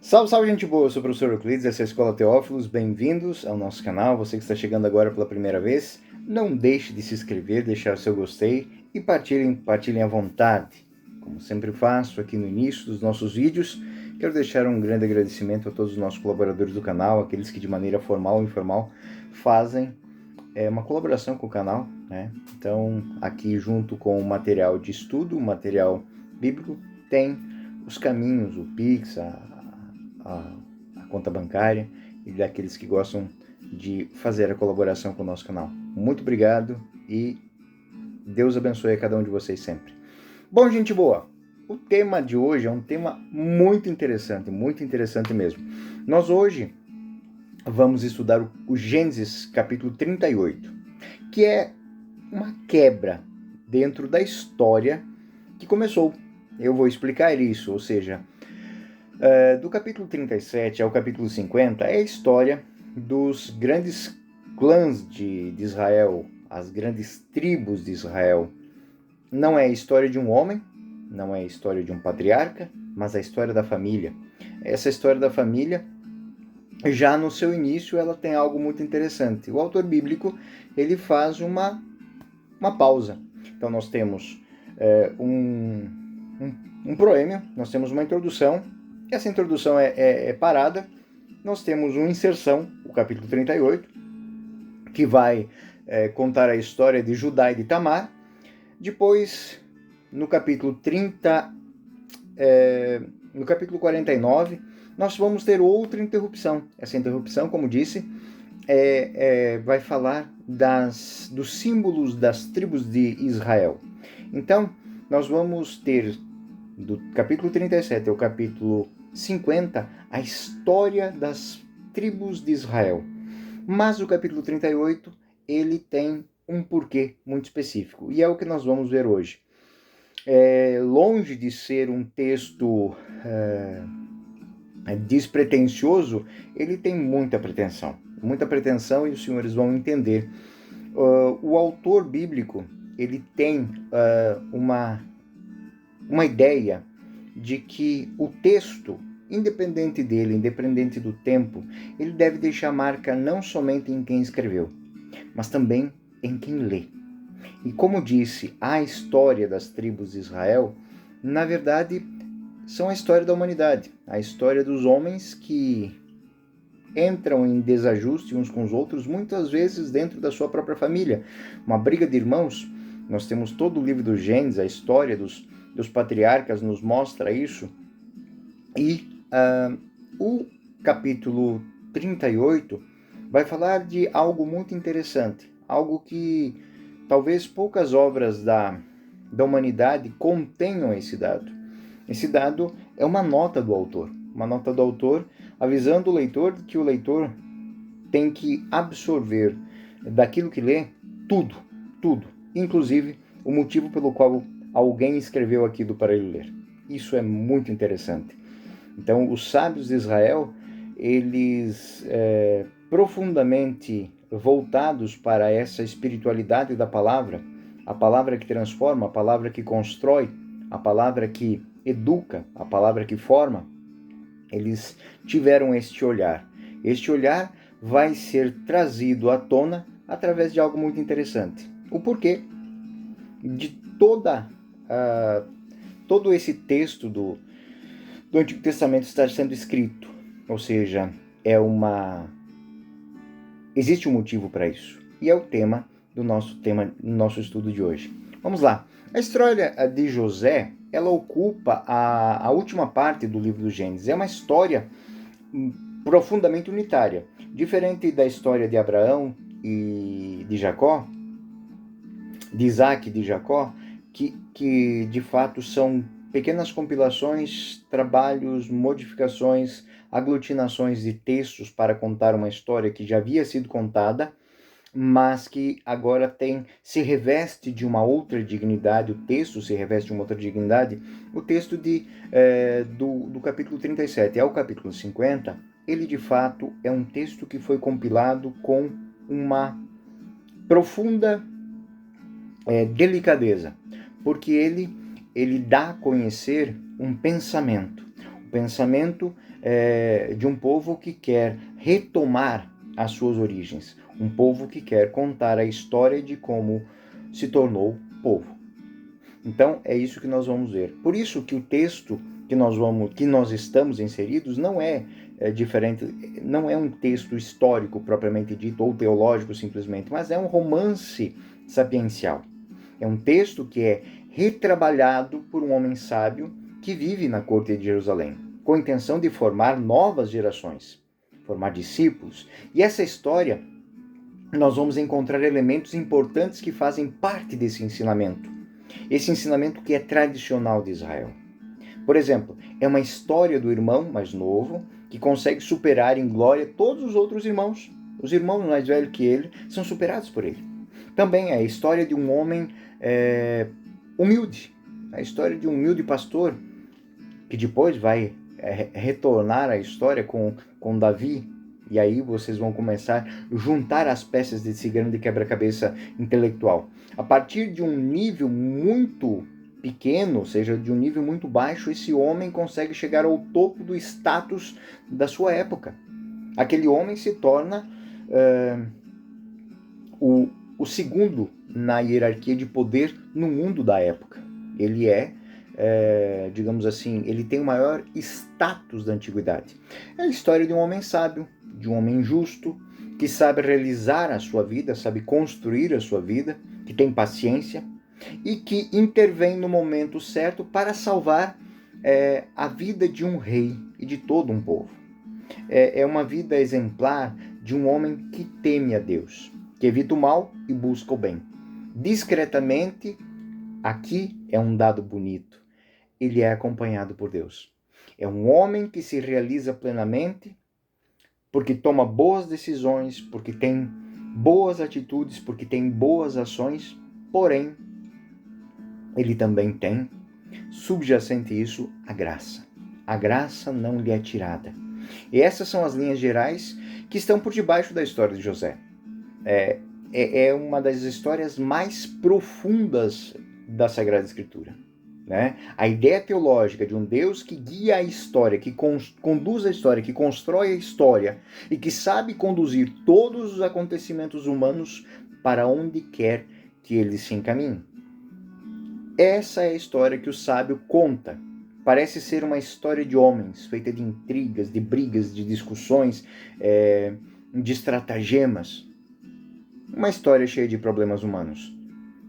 Salve, salve, gente boa! Eu sou o professor Euclides, essa é a Escola Teófilos. Bem-vindos ao nosso canal. Você que está chegando agora pela primeira vez, não deixe de se inscrever, deixar seu gostei e partilhem à vontade. Como sempre faço aqui no início dos nossos vídeos, quero deixar um grande agradecimento a todos os nossos colaboradores do canal, aqueles que de maneira formal ou informal fazem uma colaboração com o canal, né? Então, aqui junto com o material de estudo, o material bíblico, tem os caminhos, o Pix, a conta bancária e daqueles que gostam de fazer a colaboração com o nosso canal. Muito obrigado e Deus abençoe a cada um de vocês sempre. Bom, gente boa, o tema de hoje é um tema muito interessante mesmo. Nós hoje vamos estudar o Gênesis capítulo 38, que é uma quebra dentro da história que começou. Eu vou explicar isso, ou seja, do capítulo 37 ao capítulo 50 é a história dos grandes clãs de Israel, as grandes tribos de Israel. Não é a história de um homem, não é a história de um patriarca, mas a história da família. Essa história da família, já no seu início, ela tem algo muito interessante. O autor bíblico, ele faz uma pausa. Então nós temos um proêmio, nós temos uma introdução. Essa introdução é parada. Nós temos uma inserção, o capítulo 38, que vai contar a história de Judá e de Tamar. Depois, no capítulo 30, no capítulo 49, nós vamos ter outra interrupção. Essa interrupção, como disse, vai falar dos símbolos das tribos de Israel. Então, nós vamos ter, do capítulo 37 ao capítulo 50, a história das tribos de Israel. Mas o capítulo 38, ele tem um porquê muito específico, e é o que nós vamos ver hoje. Longe de ser um texto despretensioso, ele tem muita pretensão e os senhores vão entender. O autor bíblico, ele tem uma ideia de que o texto, independente dele, independente do tempo, ele deve deixar marca não somente em quem escreveu, mas também em quem lê. E como disse, a história das tribos de Israel, na verdade, são a história da humanidade, a história dos homens que entram em desajuste uns com os outros, muitas vezes dentro da sua própria família. Uma briga de irmãos. Nós temos todo o livro do Gênesis, a história dos patriarcas nos mostra isso. E o capítulo 38 vai falar de algo muito interessante, algo que talvez poucas obras da humanidade contenham esse dado. Esse dado é uma nota do autor avisando o leitor que o leitor tem que absorver daquilo que lê tudo, inclusive o motivo pelo qual alguém escreveu aquilo para ele ler. Isso é muito interessante. Então, os sábios de Israel, eles profundamente voltados para essa espiritualidade da palavra, a palavra que transforma, a palavra que constrói, a palavra que educa, a palavra que forma, eles tiveram este olhar. Este olhar vai ser trazido à tona através de algo muito interessante. O porquê de todo esse texto do Antigo Testamento estar sendo escrito. Ou seja, existe um motivo para isso. E é o tema do nosso estudo de hoje. Vamos lá. A história de José, ela ocupa a última parte do livro do Gênesis. É uma história profundamente unitária. Diferente da história de Abraão e de Jacó, de Isaac e de Jacó, que de fato são pequenas compilações, trabalhos, modificações, aglutinações de textos para contar uma história que já havia sido contada, mas que agora se reveste de uma outra dignidade, o texto se reveste de uma outra dignidade. O texto do capítulo 37 ao capítulo 50, ele de fato é um texto que foi compilado com uma profunda delicadeza, porque ele dá a conhecer um pensamento. O pensamento de um povo que quer retomar as suas origens, um povo que quer contar a história de como se tornou povo. Então é isso que nós vamos ver. Por isso que o texto que nós estamos inseridos não é diferente, não é um texto histórico propriamente dito ou teológico simplesmente, mas é um romance sapiencial. É um texto que é retrabalhado por um homem sábio que vive na corte de Jerusalém, com a intenção de formar novas gerações, formar discípulos. E essa história, nós vamos encontrar elementos importantes que fazem parte desse ensinamento. Esse ensinamento que é tradicional de Israel. Por exemplo, é uma história do irmão mais novo que consegue superar em glória todos os outros irmãos. Os irmãos mais velhos que ele são superados por ele. Também é a história de um homem humilde, a história de um humilde pastor que depois vai retornar à história com Davi. E aí vocês vão começar a juntar as peças desse grande quebra-cabeça intelectual. A partir de um nível muito pequeno, ou seja, de um nível muito baixo, esse homem consegue chegar ao topo do status da sua época. Aquele homem se torna o segundo na hierarquia de poder no mundo da época. Ele digamos assim, ele tem o maior status da antiguidade. É a história de um homem sábio, de um homem justo, que sabe realizar a sua vida, sabe construir a sua vida, que tem paciência e que intervém no momento certo para salvar a vida de um rei e de todo um povo. É uma vida exemplar de um homem que teme a Deus, que evita o mal e busca o bem. Discretamente, aqui é um dado bonito, ele é acompanhado por Deus. É um homem que se realiza plenamente, porque toma boas decisões, porque tem boas atitudes, porque tem boas ações, porém, ele também tem, subjacente isso, a graça. A graça não lhe é tirada. E essas são as linhas gerais que estão por debaixo da história de José. É uma das histórias mais profundas da Sagrada Escritura. Né? A ideia teológica de um Deus que guia a história, que conduz a história, que constrói a história e que sabe conduzir todos os acontecimentos humanos para onde quer que eles se encaminhem. Essa é a história que o sábio conta. Parece ser uma história de homens, feita de intrigas, de brigas, de discussões, de estratagemas. Uma história cheia de problemas humanos.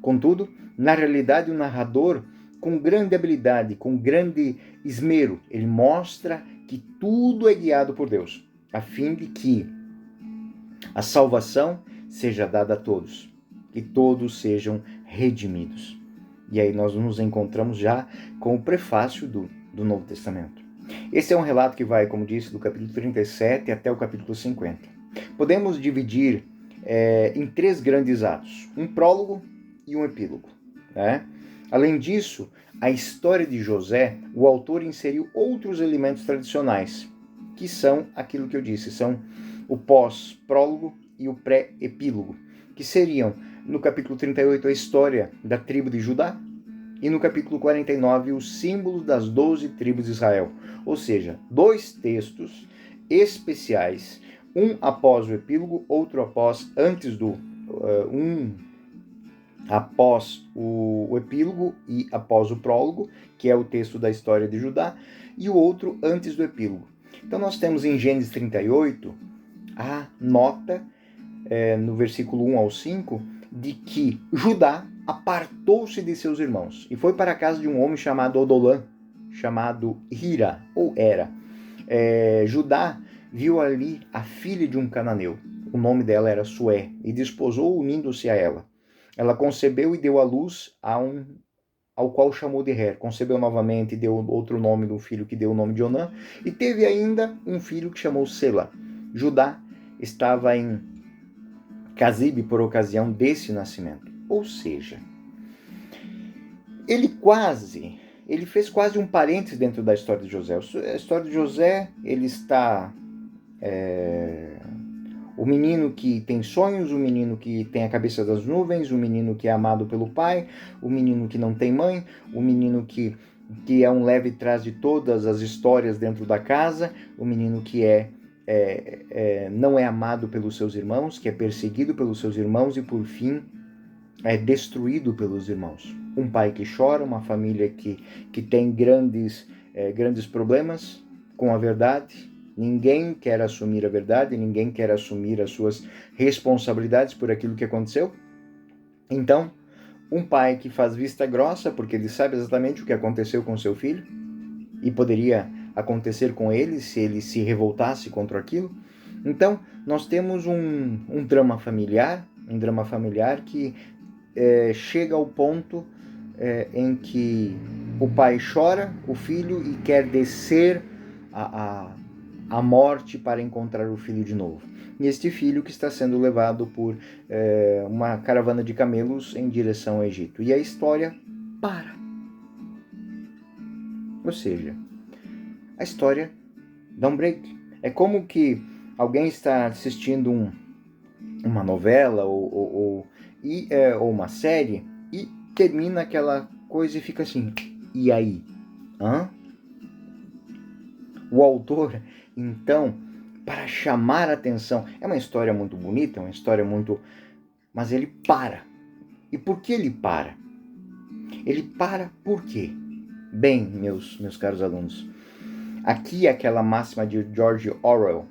Contudo, na realidade, o narrador, com grande habilidade, com grande esmero, ele mostra que tudo é guiado por Deus, a fim de que a salvação seja dada a todos, que todos sejam redimidos. E aí nós nos encontramos já com o prefácio do Novo Testamento. Esse é um relato que vai, como disse, do capítulo 37 até o capítulo 50. Podemos dividir em 3 grandes atos, um prólogo e um epílogo. Né? Além disso, a história de José, o autor inseriu outros elementos tradicionais, que são aquilo que eu disse, são o pós-prólogo e o pré-epílogo, que seriam, no capítulo 38, a história da tribo de Judá, e no capítulo 49, os símbolos das 12 tribos de Israel. Ou seja, 2 textos especiais, um após o epílogo, outro antes do... após o epílogo e após o prólogo, que é o texto da história de Judá, e o outro antes do epílogo. Então nós temos em Gênesis 38 a nota, no versículo 1 ao 5, de que Judá apartou-se de seus irmãos e foi para a casa de um homem chamado Odolã, chamado Hira, ou Era. Judá viu ali a filha de um cananeu, o nome dela era Sué, e desposou unindo-se a ela. Ela concebeu e deu à luz ao qual chamou de Er. Concebeu novamente e deu outro nome do filho que deu o nome de Onã, e teve ainda um filho que chamou Sela. Judá estava em Cazibe por ocasião desse nascimento. Ou seja, ele fez quase um parênteses dentro da história de José. A história de José, ele está... o menino que tem sonhos, o menino que tem a cabeça das nuvens, o menino que é amado pelo pai, o menino que não tem mãe, o menino que que é um leve trás de todas as histórias dentro da casa, o menino que não é amado pelos seus irmãos, que é perseguido pelos seus irmãos e, por fim, é destruído pelos irmãos. Um pai que chora, uma família que tem grandes problemas com a verdade. Ninguém quer assumir a verdade, ninguém quer assumir as suas responsabilidades por aquilo que aconteceu. Então, um pai que faz vista grossa porque ele sabe exatamente o que aconteceu com seu filho e poderia acontecer com ele se ele se revoltasse contra aquilo. Então, nós temos um drama familiar que chega ao ponto em que o pai chora o filho e quer descer a morte para encontrar o filho de novo. E este filho que está sendo levado por uma caravana de camelos em direção ao Egito. E a história para. Ou seja, a história dá um break. É como que alguém está assistindo uma novela ou uma série e termina aquela coisa e fica assim, e aí? Hã? O autor, então, para chamar a atenção, é uma história muito bonita, é uma história muito... mas ele para. E por que ele para? Ele para por quê? Bem, meus caros alunos, aqui é aquela máxima de George Orwell,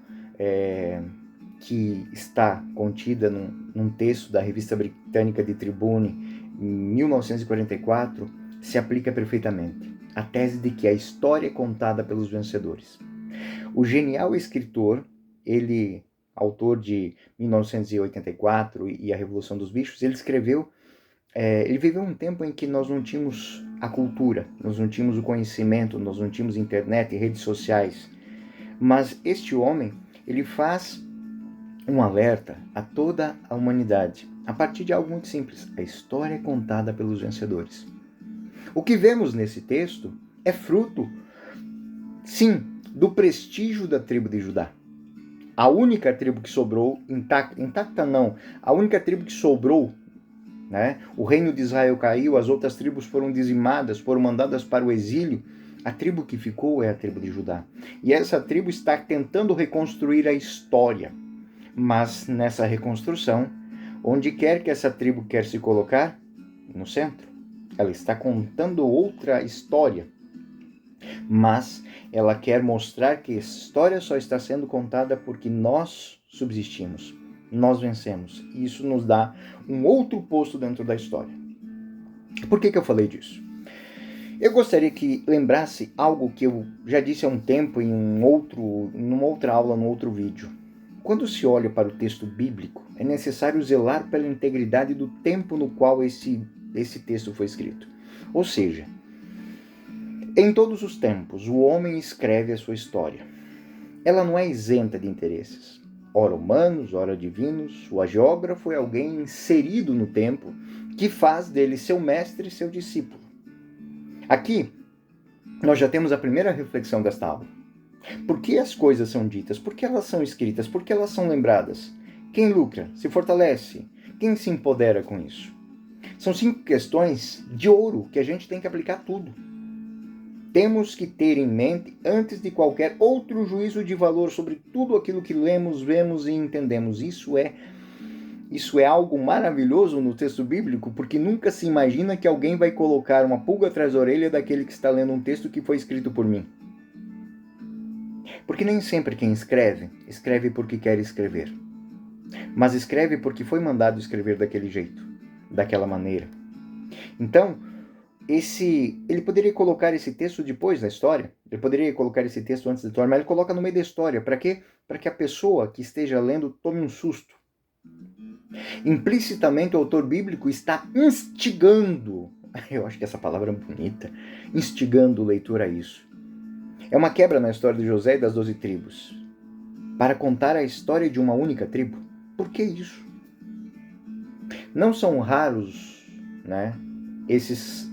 que está contida num texto da revista britânica The Tribune, em 1944, se aplica perfeitamente. A tese de que a história é contada pelos vencedores. O genial escritor, ele, autor de 1984 e A Revolução dos Bichos, ele escreveu, ele viveu um tempo em que nós não tínhamos a cultura, nós não tínhamos o conhecimento, nós não tínhamos internet e redes sociais. Mas este homem, ele faz um alerta a toda a humanidade, a partir de algo muito simples. A história é contada pelos vencedores. O que vemos nesse texto é fruto, sim, do prestígio da tribo de Judá. A única tribo que sobrou, intacta não, a única tribo que sobrou, né? O reino de Israel caiu, as outras tribos foram dizimadas, foram mandadas para o exílio. A tribo que ficou é a tribo de Judá. E essa tribo está tentando reconstruir a história. Mas nessa reconstrução, onde quer que essa tribo quer se colocar? No centro. Ela está contando outra história. Mas ela quer mostrar que a história só está sendo contada porque nós subsistimos, nós vencemos. E isso nos dá um outro posto dentro da história. Por que eu falei disso? Eu gostaria que lembrasse algo que eu já disse há um tempo numa outra aula, num outro vídeo. Quando se olha para o texto bíblico, é necessário zelar pela integridade do tempo no qual esse texto foi escrito. Ou seja, em todos os tempos, o homem escreve a sua história. Ela não é isenta de interesses. Ora humanos, ora divinos, o geógrafo é alguém inserido no tempo que faz dele seu mestre e seu discípulo. Aqui, nós já temos a primeira reflexão desta aula. Por que as coisas são ditas? Por que elas são escritas? Por que elas são lembradas? Quem lucra? Se fortalece? Quem se empodera com isso? São 5 questões de ouro que a gente tem que aplicar tudo. Temos que ter em mente antes de qualquer outro juízo de valor sobre tudo aquilo que lemos, vemos e entendemos. Isso é algo maravilhoso no texto bíblico, porque nunca se imagina que alguém vai colocar uma pulga atrás da orelha daquele que está lendo um texto que foi escrito por mim. Porque nem sempre quem escreve porque quer escrever. Mas escreve porque foi mandado escrever daquele jeito, daquela maneira. Então, ele poderia colocar esse texto depois da história, ele poderia colocar esse texto antes da história, mas ele coloca no meio da história. Para quê? Para que a pessoa que esteja lendo tome um susto. Implicitamente, o autor bíblico está instigando, eu acho que essa palavra é bonita, instigando o leitor a isso. É uma quebra na história de José e das 12 tribos, para contar a história de uma única tribo. Por que isso? Não são raros, né, esses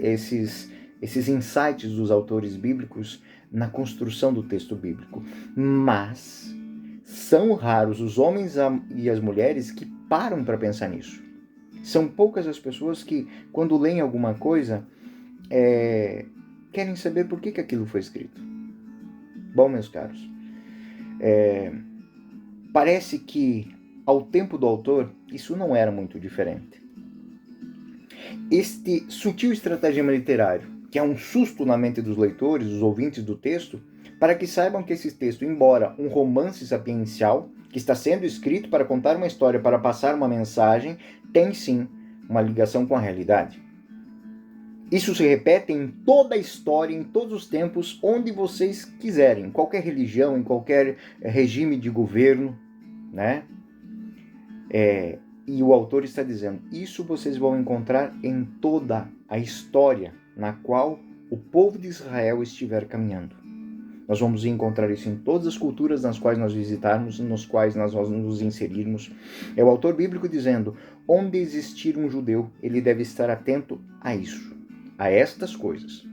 insights dos autores bíblicos na construção do texto bíblico, mas são raros os homens e as mulheres que param para pensar nisso. São poucas as pessoas que, quando leem alguma coisa, querem saber por que aquilo foi escrito. Bom, meus caros, parece que ao tempo do autor isso não era muito diferente. Este sutil estratagema literário, que é um susto na mente dos leitores, dos ouvintes do texto, para que saibam que esse texto, embora um romance sapiencial, que está sendo escrito para contar uma história, para passar uma mensagem, tem sim uma ligação com a realidade. Isso se repete em toda a história, em todos os tempos, onde vocês quiserem, em qualquer religião, em qualquer regime de governo, né? E o autor está dizendo, isso vocês vão encontrar em toda a história na qual o povo de Israel estiver caminhando. Nós vamos encontrar isso em todas as culturas nas quais nós visitarmos, nos quais nós nos inserirmos. É o autor bíblico dizendo, onde existir um judeu, ele deve estar atento a isso, a estas coisas.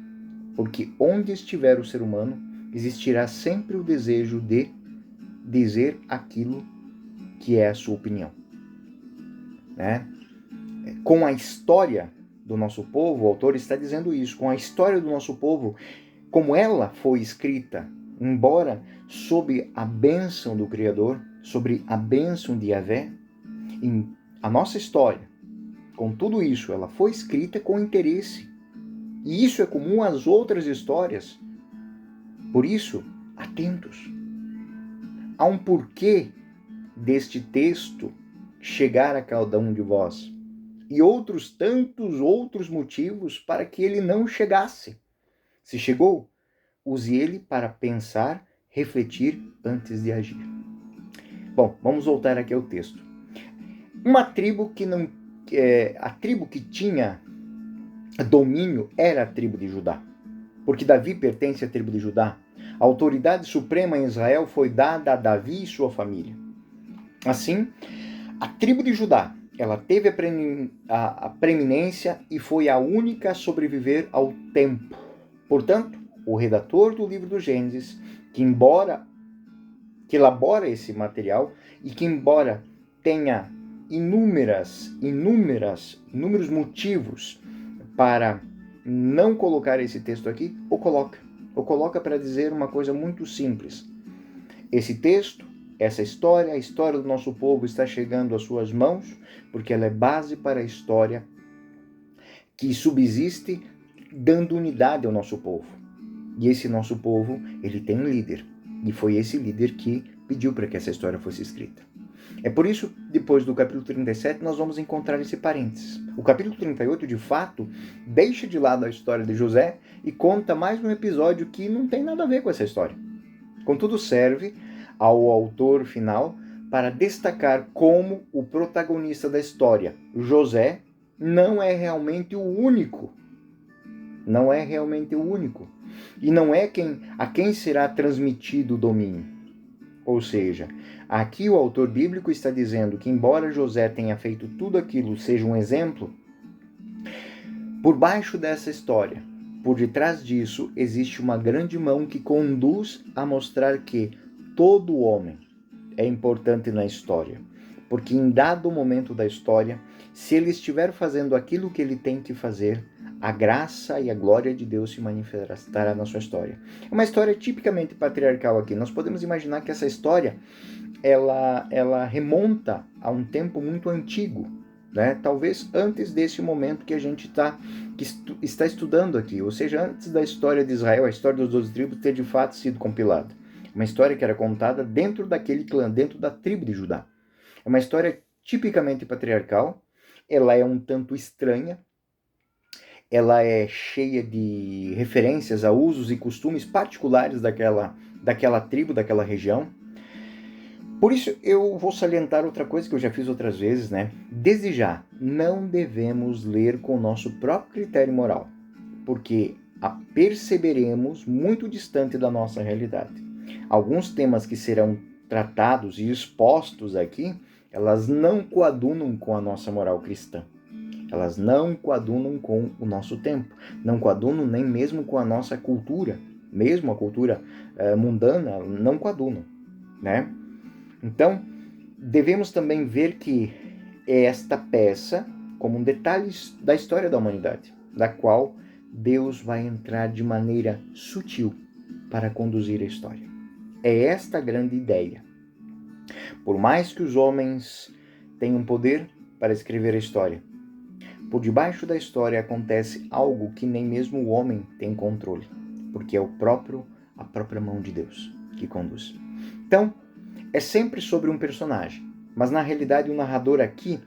Porque onde estiver o ser humano, existirá sempre o desejo de dizer aquilo que é a sua opinião. Né? Com a história do nosso povo, o autor está dizendo isso, com a história do nosso povo, como ela foi escrita, embora sob a bênção do Criador, sobre a bênção de Yahvé, a nossa história, com tudo isso, ela foi escrita com interesse. E isso é comum às outras histórias. Por isso, atentos. Há um porquê deste texto chegar a cada um de vós. E outros tantos outros motivos para que ele não chegasse. Se chegou, use ele para pensar, refletir antes de agir. Bom, vamos voltar aqui ao texto. Uma tribo que não... a tribo que tinha domínio era a tribo de Judá. Porque Davi pertence à tribo de Judá. A autoridade suprema em Israel foi dada a Davi e sua família. Assim, a tribo de Judá, ela teve a preeminência e foi a única a sobreviver ao tempo. Portanto, o redator do livro do Gênesis, que elabora esse material e que embora tenha inúmeros motivos para não colocar esse texto aqui, o coloca para dizer uma coisa muito simples. Esse texto, essa história, a história do nosso povo está chegando às suas mãos, porque ela é base para a história que subsiste dando unidade ao nosso povo. E esse nosso povo, ele tem um líder. E foi esse líder que pediu para que essa história fosse escrita. É por isso, depois do capítulo 37, nós vamos encontrar esse parênteses. O capítulo 38, de fato, deixa de lado a história de José e conta mais um episódio que não tem nada a ver com essa história. Contudo, serve ao autor final para destacar como o protagonista da história, José, não é realmente o único. Não é realmente o único. E não é a quem será transmitido o domínio. Ou seja, aqui o autor bíblico está dizendo que, embora José tenha feito tudo aquilo, seja um exemplo, por baixo dessa história, por detrás disso, existe uma grande mão que conduz a mostrar que todo homem é importante na história. Porque em dado momento da história, se ele estiver fazendo aquilo que ele tem que fazer, a graça e a glória de Deus se manifestará na sua história. É uma história tipicamente patriarcal aqui. Nós podemos imaginar que essa história ela remonta a um tempo muito antigo, né? Talvez antes desse momento que a gente está estudando aqui, ou seja, antes da história de Israel, a história dos 12 tribos ter de fato sido compilada. Uma história que era contada dentro daquele clã, dentro da tribo de Judá. É uma história tipicamente patriarcal, ela é um tanto estranha, ela é cheia de referências a usos e costumes particulares daquela tribo, daquela região. Por isso, eu vou salientar outra coisa que eu já fiz outras vezes, né? Desde já, não devemos ler com o nosso próprio critério moral, porque a perceberemos muito distante da nossa realidade. Alguns temas que serão tratados e expostos aqui, elas não coadunam com a nossa moral cristã. Elas não coadunam com o nosso tempo, não coadunam nem mesmo com a nossa cultura, mesmo a cultura mundana, não coadunam, né? Então, devemos também ver que esta peça como um detalhe da história da humanidade, da qual Deus vai entrar de maneira sutil para conduzir a história. É esta a grande ideia. Por mais que os homens tenham poder para escrever a história, por debaixo da história acontece algo que nem mesmo o homem tem controle, porque é a própria mão de Deus que conduz. Então, é sempre sobre um personagem, mas na realidade o narrador aqui,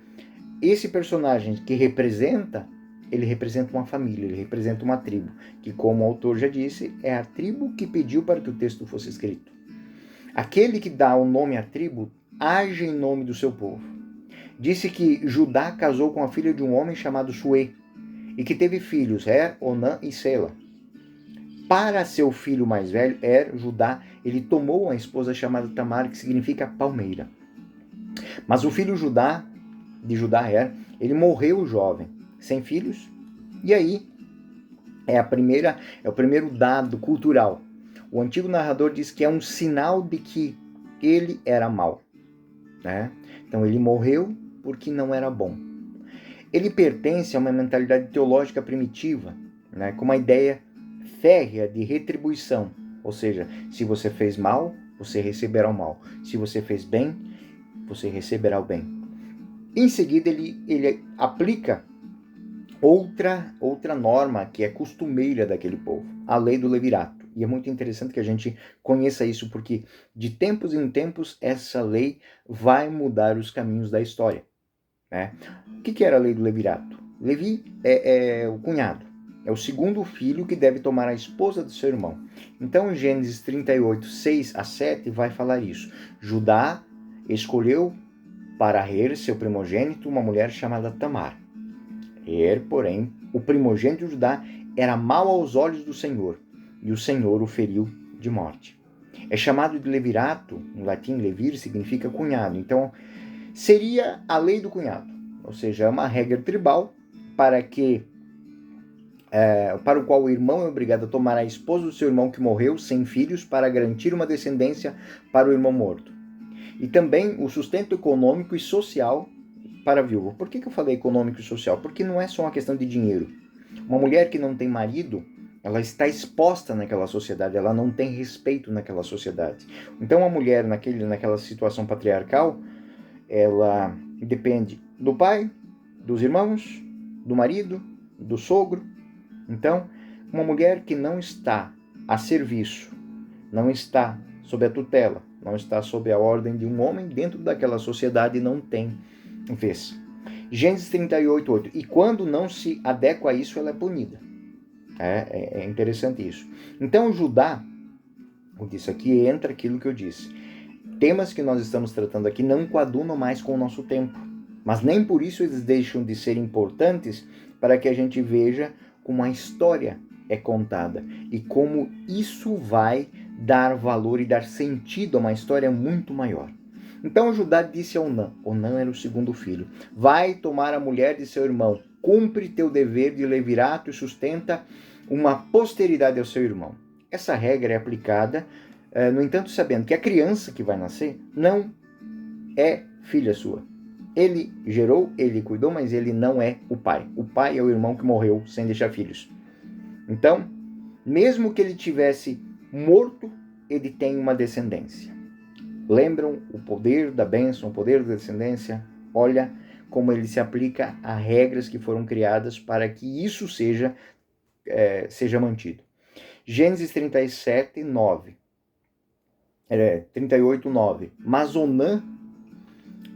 esse personagem que ele representa uma família, ele representa uma tribo, que, como o autor já disse, é a tribo que pediu para que o texto fosse escrito. Aquele que dá o nome à tribo age em nome do seu povo. Disse que Judá casou com a filha de um homem chamado Suê, e que teve filhos, Onã e Sela. Para seu filho mais velho, Judá, ele tomou uma esposa chamada Tamar, que significa palmeira. Mas o filho de Judá, ele morreu jovem, sem filhos, e aí é o primeiro dado cultural. O antigo narrador diz que é um sinal de que ele era mau, né? Então ele morreu porque não era bom. Ele pertence a uma mentalidade teológica primitiva, né, com uma ideia férrea de retribuição, ou seja, se você fez mal, você receberá o mal. Se você fez bem, você receberá o bem. Em seguida, ele aplica outra norma que é costumeira daquele povo, a lei do levirato. E é muito interessante que a gente conheça isso, porque de tempos em tempos essa lei vai mudar os caminhos da história, né? O que era a lei do levirato? Levi é o cunhado, é o segundo filho que deve tomar a esposa do seu irmão. Então, Gênesis 38, 6 a 7 vai falar isso. Judá escolheu para seu primogênito, uma mulher chamada Tamar. Porém, o primogênito de Judá era mau aos olhos do Senhor, e o Senhor o feriu de morte. É chamado de levirato, em latim levir significa cunhado. Então, seria a lei do cunhado, ou seja, é uma regra tribal para o qual o irmão é obrigado a tomar a esposa do seu irmão que morreu sem filhos para garantir uma descendência para o irmão morto. E também o sustento econômico e social para a viúva. Por que eu falei econômico e social? Porque não é só uma questão de dinheiro. Uma mulher que não tem marido, ela está exposta naquela sociedade, ela não tem respeito naquela sociedade. Então, uma mulher naquela situação patriarcal, ela depende do pai, dos irmãos, do marido, do sogro. Então, uma mulher que não está a serviço, não está sob a tutela, não está sob a ordem de um homem dentro daquela sociedade, não tem vez. Gênesis 38, 8. E quando não se adequa a isso, ela é punida. É interessante isso. Então, Judá, isso aqui entra aquilo que eu disse. Temas que nós estamos tratando aqui não coadunam mais com o nosso tempo, mas nem por isso eles deixam de ser importantes para que a gente veja como a história é contada e como isso vai dar valor e dar sentido a uma história muito maior. Então Judá disse a Onã era o segundo filho, vai tomar a mulher de seu irmão, cumpre teu dever de levirato e sustenta uma posteridade ao seu irmão. Essa regra é aplicada, no entanto, sabendo que a criança que vai nascer não é filha sua. Ele gerou, ele cuidou, mas ele não é o pai. O pai é o irmão que morreu sem deixar filhos. Então, mesmo que ele tivesse morto, ele tem uma descendência. Lembram o poder da bênção, o poder da descendência? Olha como ele se aplica a regras que foram criadas para que isso seja mantido. Gênesis 37, 9. 38, 9. Mas Onã,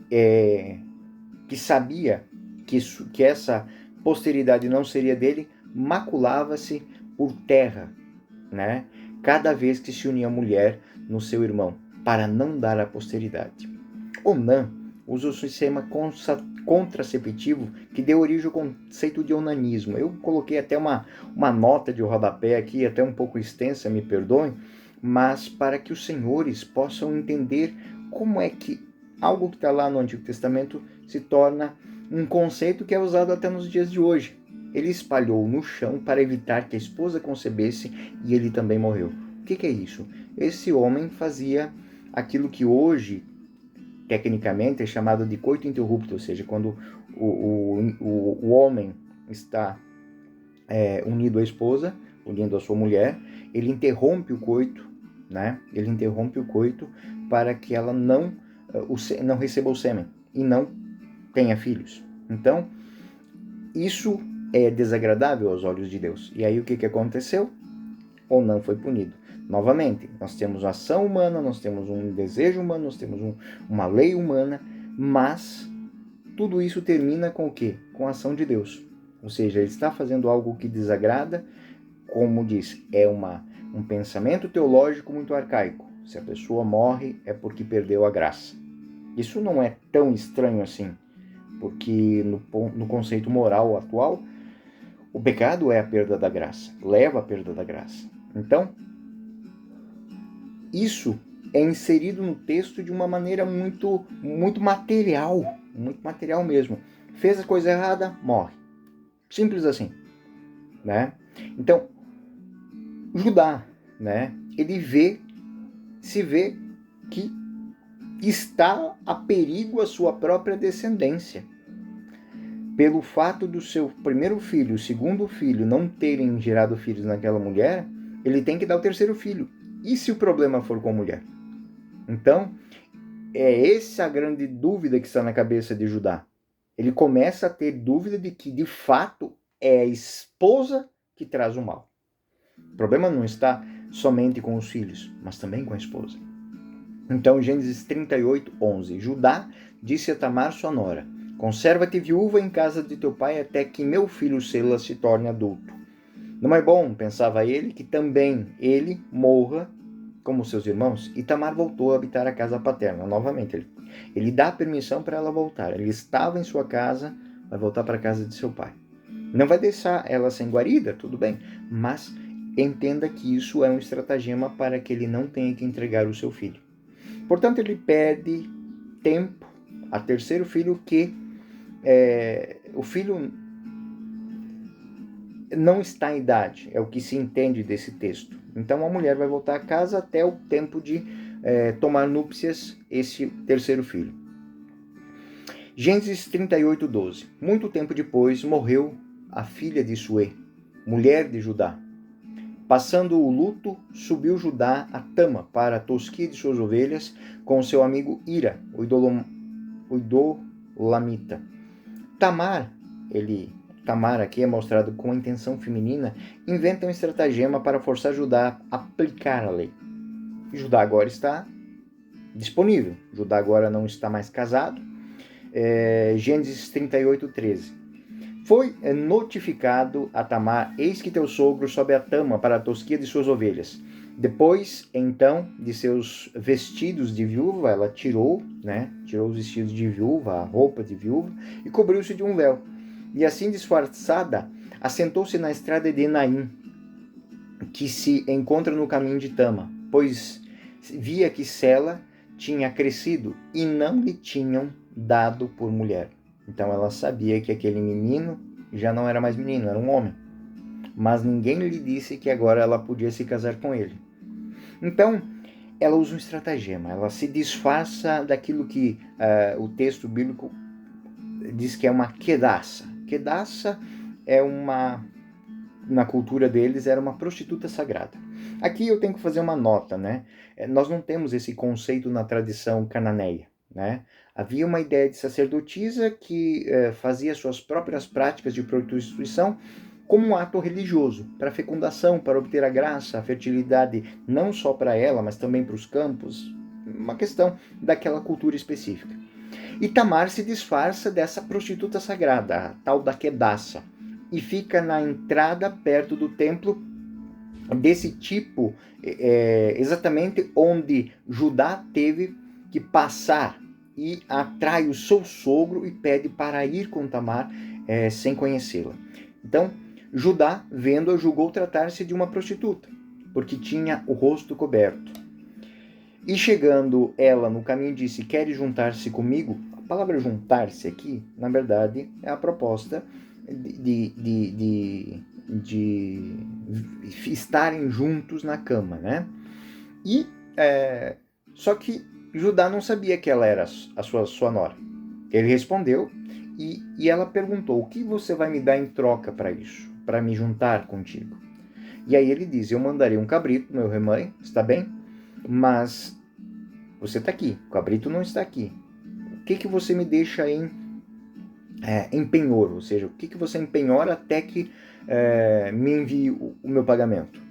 que sabia que essa posteridade não seria dele, maculava-se por terra, né? Cada vez que se unia a mulher no seu irmão, para não dar a posteridade. Onã usa o sistema contraceptivo que deu origem ao conceito de onanismo. Eu coloquei até uma nota de rodapé aqui, até um pouco extensa, me perdoem, mas para que os senhores possam entender como é que algo que está lá no Antigo Testamento se torna um conceito que é usado até nos dias de hoje. Ele espalhou no chão para evitar que a esposa concebesse e ele também morreu. O que é isso? Esse homem fazia aquilo que hoje, tecnicamente, é chamado de coito interrupto, ou seja, quando o homem está unido à esposa, unindo a sua mulher, ele interrompe o coito, né? Ele interrompe o coito para que ela não receba o sêmen e não tenha filhos. Então, isso é desagradável aos olhos de Deus. E aí o que aconteceu? Onã foi punido. Novamente, nós temos ação humana, nós temos um desejo humano, nós temos uma lei humana, mas tudo isso termina com o quê? Com a ação de Deus. Ou seja, ele está fazendo algo que desagrada, como diz, é um pensamento teológico muito arcaico. Se a pessoa morre é porque perdeu a graça. Isso não é tão estranho assim, porque no conceito moral atual, o pecado é a perda da graça, leva à perda da graça. Então, isso é inserido no texto de uma maneira muito material mesmo. Fez a coisa errada, morre. Simples assim, né? Então, Judá, né? Ele se vê que está a perigo a sua própria descendência. Pelo fato do seu primeiro filho e o segundo filho não terem gerado filhos naquela mulher, ele tem que dar o terceiro filho. E se o problema for com a mulher? Então, é essa a grande dúvida que está na cabeça de Judá. Ele começa a ter dúvida de que, de fato, é a esposa que traz o mal. O problema não está somente com os filhos, mas também com a esposa. Então, Gênesis 38, 11. Judá disse a Tamar, sua nora: conserva-te viúva em casa de teu pai até que meu filho Sela se torne adulto. Não é bom, pensava ele, que também ele morra como seus irmãos. E Tamar voltou a habitar a casa paterna. Novamente, ele dá permissão para ela voltar. Ele estava em sua casa, vai voltar para a casa de seu pai. Não vai deixar ela sem guarida, tudo bem, mas entenda que isso é um estratagema para que ele não tenha que entregar o seu filho. Portanto, ele pede tempo a terceiro filho, que o filho não está em idade, é o que se entende desse texto. Então a mulher vai voltar a casa até o tempo de tomar núpcias esse terceiro filho. Gênesis 38, 12. Muito tempo depois morreu a filha de Suê, mulher de Judá. Passando o luto, subiu Judá a Tama para a tosquia de suas ovelhas com seu amigo Ira, o idolamita. Tamar aqui é mostrado com a intenção feminina, inventa um estratagema para forçar Judá a aplicar a lei. Judá agora está disponível. Judá agora não está mais casado. Gênesis 38, 13. Foi notificado a Tamar: eis que teu sogro sobe a Tama para a tosquia de suas ovelhas. Depois, então, de seus vestidos de viúva, ela tirou os vestidos de viúva, a roupa de viúva, e cobriu-se de um véu. E assim disfarçada, assentou-se na estrada de Enaim, que se encontra no caminho de Tama, pois via que Sela tinha crescido e não lhe tinham dado por mulher. Então ela sabia que aquele menino já não era mais menino, era um homem. Mas ninguém lhe disse que agora ela podia se casar com ele. Então ela usa um estratagema, ela se disfarça daquilo que o texto bíblico diz que é uma quedaça. Quedaça na cultura deles, era uma prostituta sagrada. Aqui eu tenho que fazer uma nota, né? Nós não temos esse conceito na tradição cananeia, né? Havia uma ideia de sacerdotisa que fazia suas próprias práticas de prostituição como um ato religioso, para fecundação, para obter a graça, a fertilidade, não só para ela, mas também para os campos, uma questão daquela cultura específica. E Tamar se disfarça dessa prostituta sagrada, a tal da Quedaça, e fica na entrada perto do templo desse tipo, exatamente onde Judá teve que passar, e atrai o seu sogro e pede para ir com Tamar sem conhecê-la. Então, Judá, vendo-a, julgou tratar-se de uma prostituta, porque tinha o rosto coberto. E chegando ela no caminho, disse: queres juntar-se comigo? A palavra juntar-se aqui, na verdade, é a proposta de estarem juntos na cama, né? E só que Judá não sabia que ela era a sua nora. Ele respondeu e ela perguntou: o que você vai me dar em troca para isso? para me juntar contigo. E aí ele diz, eu mandarei um cabrito, meu rebanho, está bem? Mas você está aqui, o cabrito não está aqui. O que você me deixa em penhor? Ou seja, o que você empenhora até que me envie o meu pagamento?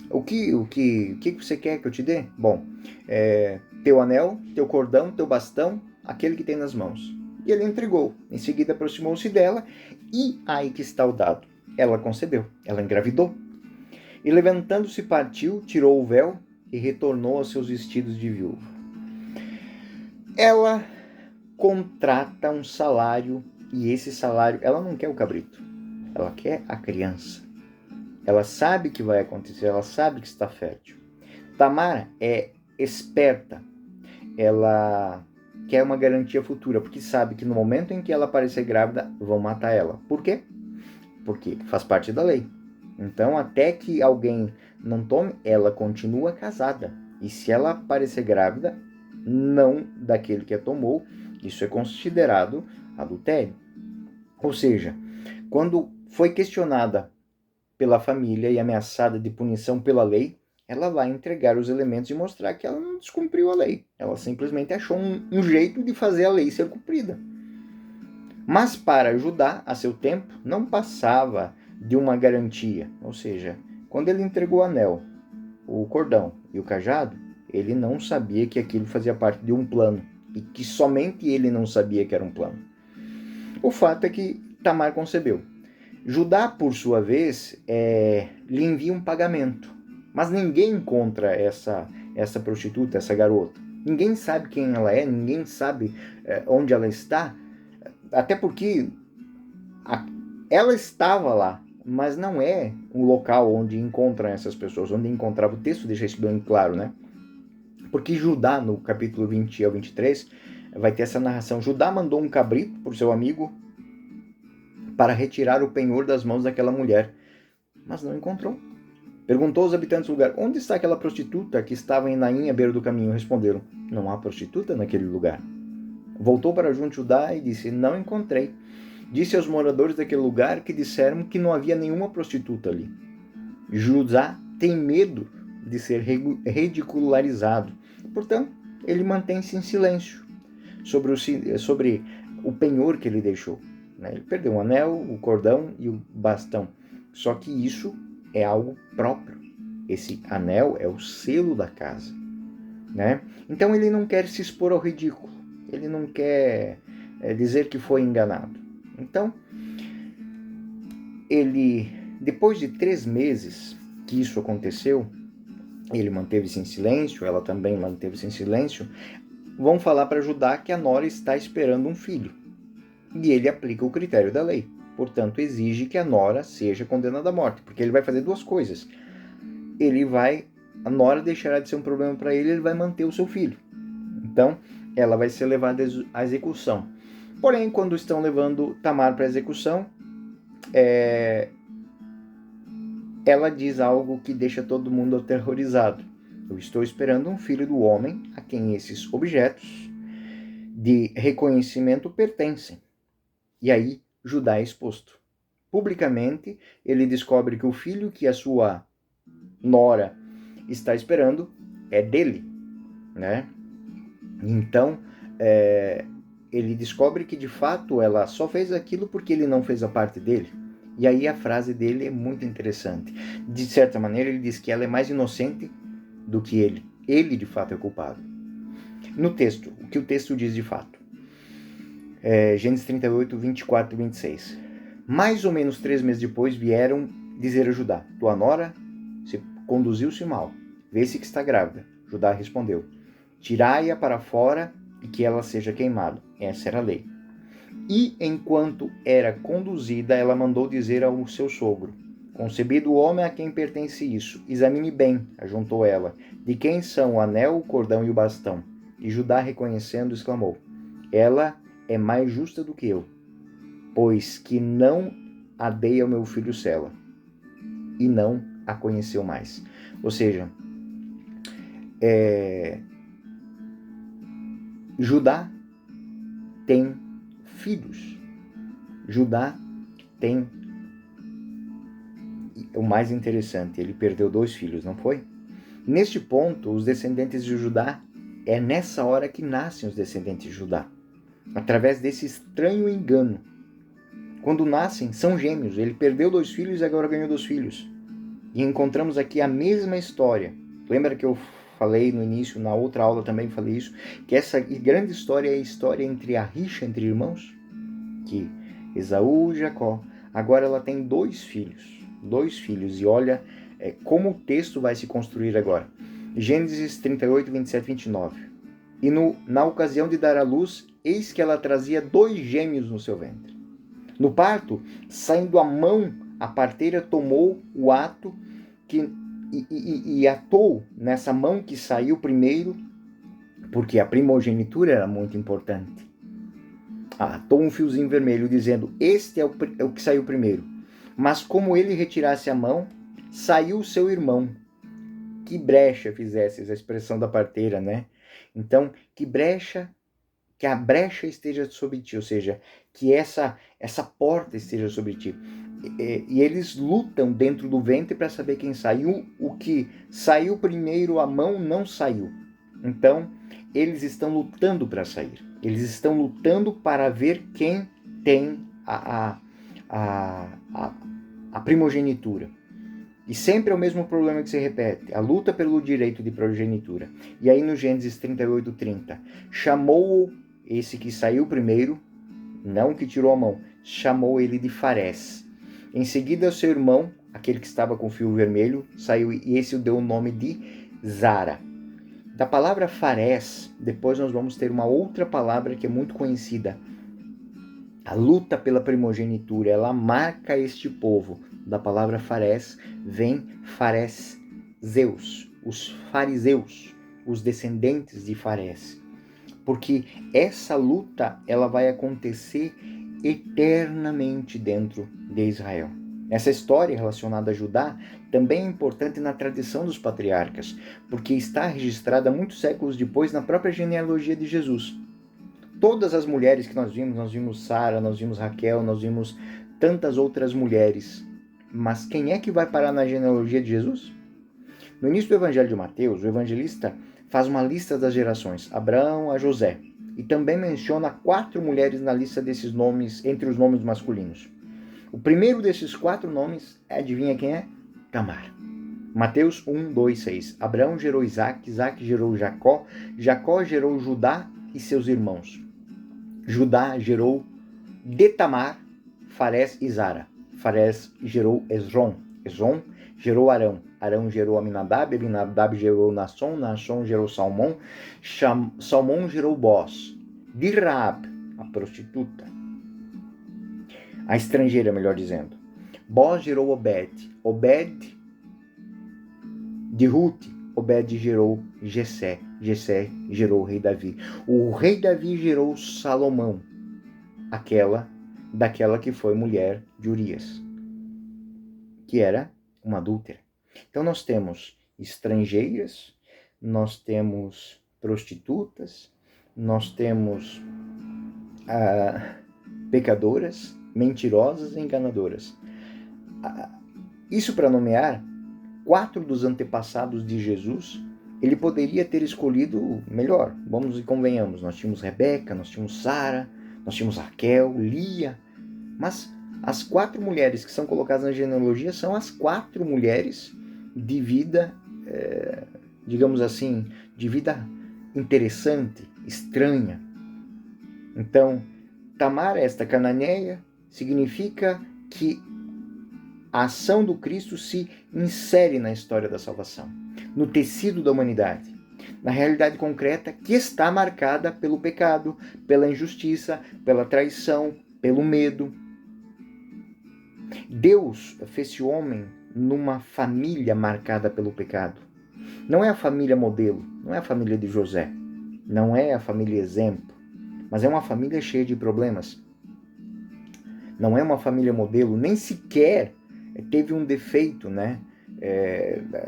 O que você quer que eu te dê? Bom, teu anel, teu cordão, teu bastão, aquele que tem nas mãos. E ele entregou. Em seguida aproximou-se dela e aí que está o dado. Ela concebeu, ela engravidou. E levantando-se partiu, tirou o véu e retornou aos seus vestidos de viúva. Ela contrata um salário e esse salário, ela não quer o cabrito, ela quer a criança. Ela sabe que vai acontecer, ela sabe que está fértil. Tamar é esperta, ela quer uma garantia futura, porque sabe que no momento em que ela aparecer grávida, vão matar ela. Por quê? Porque faz parte da lei. Então, até que alguém não tome, ela continua casada. E se ela aparecer grávida, não daquele que a tomou, isso é considerado adultério. Ou seja, quando foi questionada pela família e ameaçada de punição pela lei, ela vai entregar os elementos e mostrar que ela não descumpriu a lei. Ela simplesmente achou um jeito de fazer a lei ser cumprida. Mas para Judá, a seu tempo, não passava de uma garantia. Ou seja, quando ele entregou o anel, o cordão e o cajado, ele não sabia que aquilo fazia parte de um plano. E que somente ele não sabia que era um plano. O fato é que Tamar concebeu. Judá, por sua vez, lhe envia um pagamento. Mas ninguém encontra essa prostituta, essa garota. Ninguém sabe quem ela é, ninguém sabe onde ela está. Até porque ela estava lá, mas não é um local onde encontram essas pessoas, onde encontrava. O texto deixa isso bem claro, né? Porque Judá, no capítulo 20 ao 23, vai ter essa narração. Judá mandou um cabrito por seu amigo para retirar o penhor das mãos daquela mulher, mas não encontrou. Perguntou aos habitantes do lugar, onde está aquela prostituta que estava em Naim à beira do caminho? Responderam, não há prostituta naquele lugar. Voltou para junto de Judá e disse, não encontrei. Disse aos moradores daquele lugar que disseram que não havia nenhuma prostituta ali. Judá tem medo de ser ridicularizado. Portanto, ele mantém-se em silêncio sobre o penhor que ele deixou. Ele perdeu o anel, o cordão e o bastão. Só que isso é algo próprio. Esse anel é o selo da casa. Então ele não quer se expor ao ridículo. Ele não quer dizer que foi enganado. Então, ele, depois de 3 meses que isso aconteceu, ele manteve-se em silêncio, ela também manteve-se em silêncio, vão falar para Judá que a nora está esperando um filho. E ele aplica o critério da lei. Portanto, exige que a nora seja condenada à morte, porque ele vai fazer 2 coisas. A nora deixará de ser um problema para ele, ele vai manter o seu filho. Então, ela vai ser levada à execução. Porém, quando estão levando Tamar para a execução, ela diz algo que deixa todo mundo aterrorizado. Eu estou esperando um filho do homem a quem esses objetos de reconhecimento pertencem. E aí, Judá é exposto. Publicamente, ele descobre que o filho que a sua nora está esperando é dele, Então, ele descobre que de fato ela só fez aquilo porque ele não fez a parte dele. E aí a frase dele é muito interessante. De certa maneira, ele diz que ela é mais inocente do que ele. Ele, de fato, é culpado. No texto, o que o texto diz de fato? Gênesis 38, 24 e 26. Mais ou menos 3 meses depois, vieram dizer a Judá, tua nora conduziu-se mal, vê-se que está grávida. Judá respondeu, tirai-a para fora e que ela seja queimada. Essa era a lei. E, enquanto era conduzida, ela mandou dizer ao seu sogro, concebido o homem a quem pertence isso, examine bem, ajuntou ela, de quem são o anel, o cordão e o bastão. E Judá, reconhecendo, exclamou, ela é mais justa do que eu, pois que não a dei ao meu filho Sela, e não a conheceu mais. Ou seja, Judá tem filhos. Judá tem o mais interessante, ele perdeu 2 filhos, não foi? Neste ponto, os descendentes de Judá, é nessa hora que nascem os descendentes de Judá, através desse estranho engano. Quando nascem, são gêmeos, ele perdeu 2 filhos e agora ganhou 2 filhos. E encontramos aqui a mesma história. Lembra que eu falei no início, na outra aula também falei isso, que essa grande história é a história entre a rixa entre irmãos? Que Esaú e Jacó, agora ela tem 2 filhos. 2 filhos, e olha como o texto vai se construir agora. Gênesis 38, 27 e 29. E na ocasião de dar à luz, eis que ela trazia 2 gêmeos no seu ventre. No parto, saindo a mão, a parteira tomou o ato e atou nessa mão que saiu primeiro, porque a primogenitura era muito importante. Atou um fiozinho vermelho, dizendo, este é o que saiu primeiro. Mas como ele retirasse a mão, saiu o seu irmão. Que brecha fizesse, essa expressão da parteira, né? Então, que a brecha esteja sobre ti, ou seja, que essa porta esteja sobre ti. E eles lutam dentro do ventre para saber quem saiu. O que saiu primeiro, a mão não saiu. Então, eles estão lutando para sair. Eles estão lutando para ver quem tem a primogenitura. E sempre é o mesmo problema que se repete, a luta pelo direito de progenitura. E aí no Gênesis 38, 30, chamou esse que saiu primeiro, não que tirou a mão, chamou ele de Farés. Em seguida, seu irmão, aquele que estava com o fio vermelho, saiu e esse o deu o nome de Zara. Da palavra Farés, depois nós vamos ter uma outra palavra que é muito conhecida. A luta pela primogenitura, ela marca este povo. Da palavra Farés vem Farés Zeus, os fariseus, os descendentes de Farés. Porque essa luta ela vai acontecer eternamente dentro de Israel. Essa história relacionada a Judá também é importante na tradição dos patriarcas, porque está registrada muitos séculos depois na própria genealogia de Jesus. Todas as mulheres que nós vimos Sara, nós vimos Raquel, nós vimos tantas outras mulheres. Mas quem é que vai parar na genealogia de Jesus? No início do Evangelho de Mateus, o evangelista faz uma lista das gerações, Abraão a José, e também menciona 4 mulheres na lista desses nomes, entre os nomes masculinos. O primeiro desses 4 nomes, adivinha quem é? Tamar. Mateus 1, 2, 6. Abraão gerou Isaac, Isaac gerou Jacó, Jacó gerou Judá e seus irmãos. Judá gerou de Tamar, Farés e Zara. Farés gerou Esrom, Esrom gerou Arão, Arão gerou Aminadab, Aminadab gerou Nasson, Nasson gerou Salmão, Salmão gerou Boz, de Raab, a prostituta, a estrangeira, melhor dizendo. Boz gerou Obed, Obed de Ruth, Obed gerou Jessé, Jessé gerou o rei Davi. O rei Davi gerou Salomão, daquela que foi mulher de Urias, que era uma adúltera. Então nós temos estrangeiras, nós temos prostitutas, nós temos pecadoras, mentirosas e enganadoras. Isso para nomear 4 dos antepassados de Jesus. Ele poderia ter escolhido melhor. Vamos e convenhamos, nós tínhamos Rebeca, nós tínhamos Sara, nós tínhamos Raquel, Lia, mas as 4 mulheres que são colocadas na genealogia são as 4 mulheres de vida, digamos assim, de vida interessante, estranha. Então, Tamar, esta cananeia, significa que a ação do Cristo se insere na história da salvação, no tecido da humanidade, na realidade concreta que está marcada pelo pecado, pela injustiça, pela traição, pelo medo. Deus fez o homem numa família marcada pelo pecado. Não é a família modelo, não é a família de José, não é a família exemplo, mas é uma família cheia de problemas. Não é uma família modelo, nem sequer teve um defeito, né?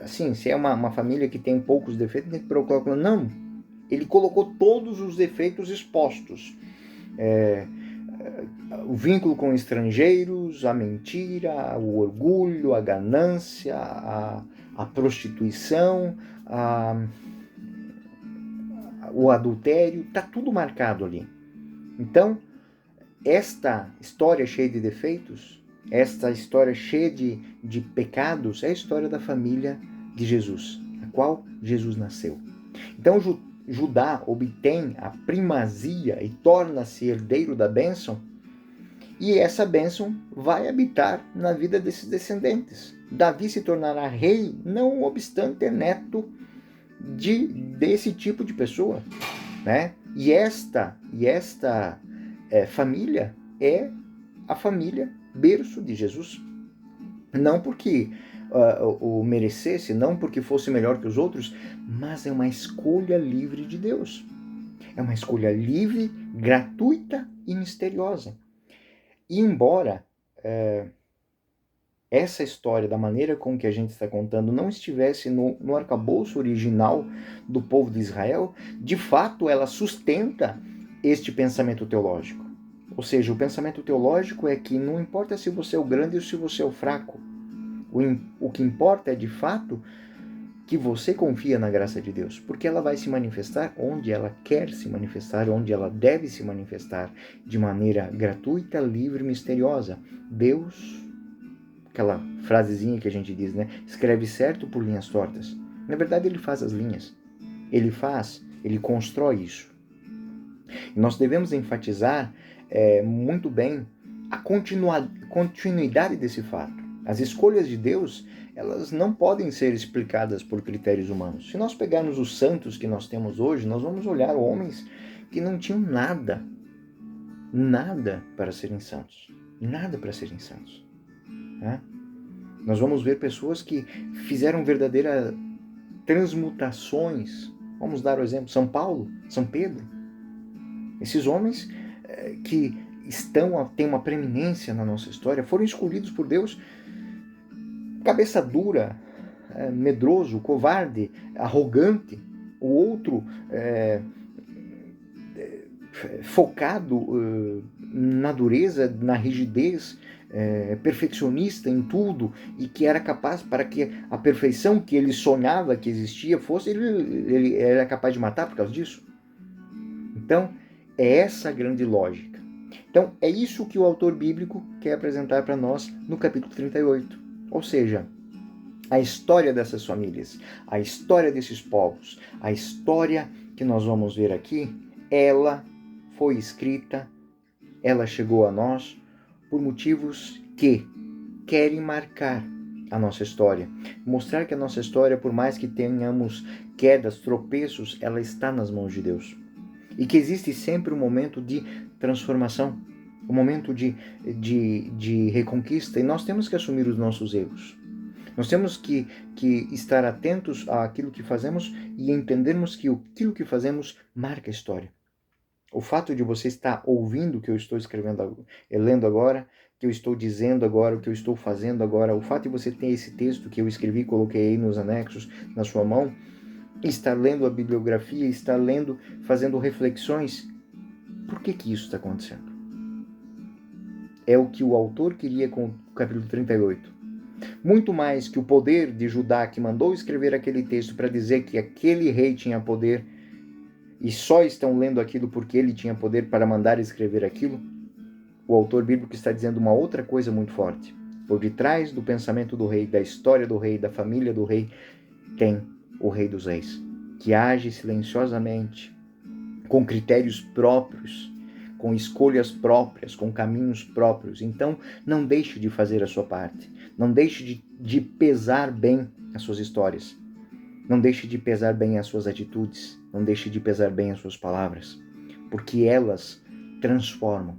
Assim, se é uma família que tem poucos defeitos, tem que procurar. Não, ele colocou todos os defeitos expostos. o vínculo com estrangeiros, a mentira, o orgulho, a ganância, a prostituição, o adultério, está tudo marcado ali. Então, esta história cheia de defeitos, esta história cheia de pecados, é a história da família de Jesus, a qual Jesus nasceu. Então, Judá obtém a primazia e torna-se herdeiro da bênção, e essa bênção vai habitar na vida desses descendentes. Davi se tornará rei, não obstante é neto desse tipo de pessoa, né? E esta família é a família berço de Jesus. Não porque o merecesse, não porque fosse melhor que os outros, mas é uma escolha livre de Deus. É uma escolha livre, gratuita e misteriosa. E embora essa história, da maneira com que a gente está contando, não estivesse no arcabouço original do povo de Israel, de fato ela sustenta este pensamento teológico. Ou seja, o pensamento teológico é que não importa se você é o grande ou se você é o fraco. O que importa é, de fato, que você confia na graça de Deus, porque ela vai se manifestar onde ela quer se manifestar, onde ela deve se manifestar, de maneira gratuita, livre e misteriosa. Deus, aquela frasezinha que a gente diz, né? Escreve certo por linhas tortas. Na verdade, ele faz as linhas. Ele constrói isso. E nós devemos enfatizar muito bem a continuidade desse fato. As escolhas de Deus, elas não podem ser explicadas por critérios humanos. Se nós pegarmos os santos que nós temos hoje, nós vamos olhar homens que não tinham nada para serem santos. Nada para serem santos. Né? Nós vamos ver pessoas que fizeram verdadeiras transmutações. Vamos dar o exemplo, São Paulo, São Pedro. Esses homens que têm uma preeminência na nossa história, foram escolhidos por Deus. Cabeça dura, medroso, covarde, arrogante. O outro focado na dureza, na rigidez, perfeccionista em tudo, e que era capaz, para que a perfeição que ele sonhava que existia fosse, ele era capaz de matar por causa disso. Então, é essa a grande lógica. Então, é isso que o autor bíblico quer apresentar para nós no capítulo 38. Ou seja, a história dessas famílias, a história desses povos, a história que nós vamos ver aqui, ela foi escrita, ela chegou a nós por motivos que querem marcar a nossa história. Mostrar que a nossa história, por mais que tenhamos quedas, tropeços, ela está nas mãos de Deus. E que existe sempre um momento de transformação, um momento de reconquista, e nós temos que assumir os nossos erros. Nós temos que estar atentos àquilo que fazemos e entendermos que aquilo que fazemos marca a história. O fato de você estar ouvindo o que eu estou escrevendo, lendo agora, que eu estou dizendo agora, o que eu estou fazendo agora, o fato de você ter esse texto que eu escrevi, coloquei aí nos anexos na sua mão, estar lendo a bibliografia, estar lendo, fazendo reflexões, por que isso está acontecendo? É o que o autor queria com o capítulo 38. Muito mais que o poder de Judá, que mandou escrever aquele texto para dizer que aquele rei tinha poder e só estão lendo aquilo porque ele tinha poder para mandar escrever aquilo, o autor bíblico está dizendo uma outra coisa muito forte. Por detrás do pensamento do rei, da história do rei, da família do rei, tem o Rei dos Reis, que age silenciosamente, com critérios próprios, com escolhas próprias, com caminhos próprios. Então, não deixe de fazer a sua parte. Não deixe de pesar bem as suas histórias. Não deixe de pesar bem as suas atitudes. Não deixe de pesar bem as suas palavras, porque elas transformam.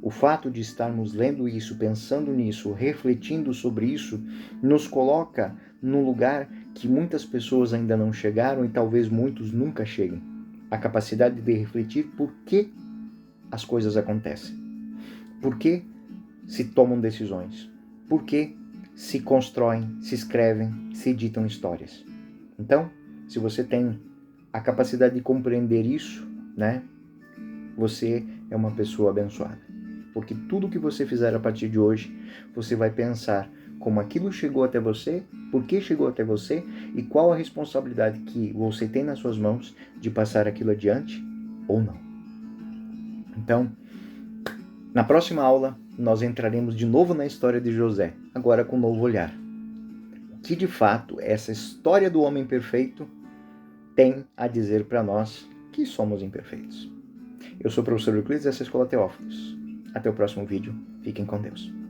O fato de estarmos lendo isso, pensando nisso, refletindo sobre isso, nos coloca num lugar que muitas pessoas ainda não chegaram e talvez muitos nunca cheguem. A capacidade de refletir por que as coisas acontecem. Por que se tomam decisões. Por que se constroem, se escrevem, se editam histórias. Então, se você tem a capacidade de compreender isso, né, você é uma pessoa abençoada. porque tudo que você fizer a partir de hoje, você vai pensar como aquilo chegou até você, por que chegou até você e qual a responsabilidade que você tem nas suas mãos de passar aquilo adiante ou não. Então, na próxima aula, nós entraremos de novo na história de José, agora com um novo olhar. O que de fato essa história do homem perfeito tem a dizer para nós que somos imperfeitos. Eu sou o professor Euclides dessa Escola Teófilos. Até o próximo vídeo. Fiquem com Deus.